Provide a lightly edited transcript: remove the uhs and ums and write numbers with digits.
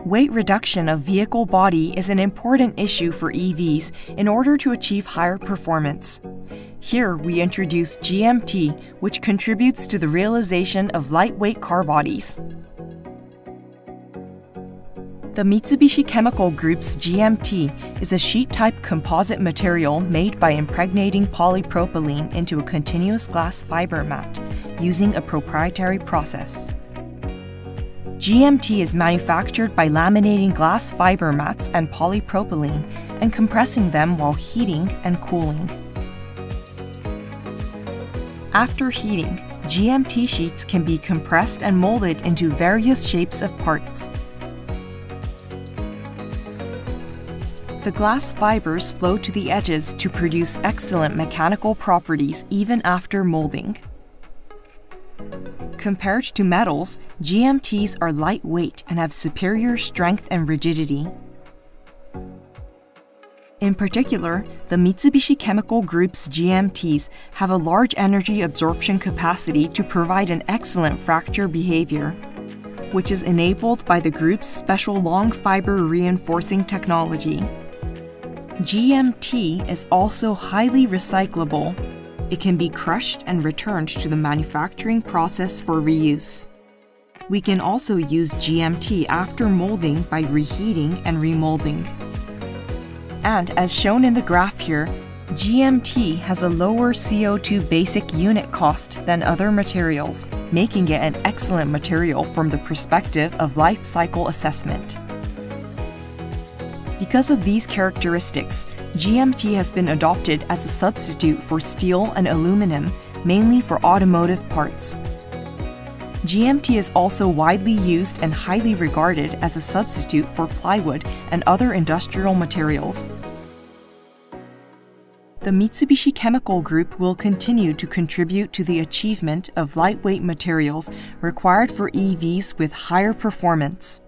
Weight reduction of vehicle body is an important issue for EVs in order to achieve higher performance. Here we introduce GMT, which contributes to the realization of lightweight car bodies. The Mitsubishi Chemical Group's GMT is a sheet-type composite material made by impregnating polypropylene into a continuous glass fiber mat using a proprietary process. GMT is manufactured by laminating glass fiber mats and polypropylene and compressing them while heating and cooling. After heating, GMT sheets can be compressed and molded into various shapes of parts. The glass fibers flow to the edges to produce excellent mechanical properties even after molding. Compared to metals, GMTs are lightweight and have superior strength and rigidity. In particular, the Mitsubishi Chemical Group's GMTs have a large energy absorption capacity to provide an excellent fracture behavior, which is enabled by the group's special long fiber reinforcing technology. GMT is also highly recyclable. It can be crushed and returned to the manufacturing process for reuse. We can also use GMT after molding by reheating and remolding. And as shown in the graph here, GMT has a lower CO2 basic unit cost than other materials, making it an excellent material from the perspective of life cycle assessment. Because of these characteristics, GMT has been adopted as a substitute for steel and aluminum, mainly for automotive parts. GMT is also widely used and highly regarded as a substitute for plywood and other industrial materials. The Mitsubishi Chemical Group will continue to contribute to the achievement of lightweight materials required for EVs with higher performance.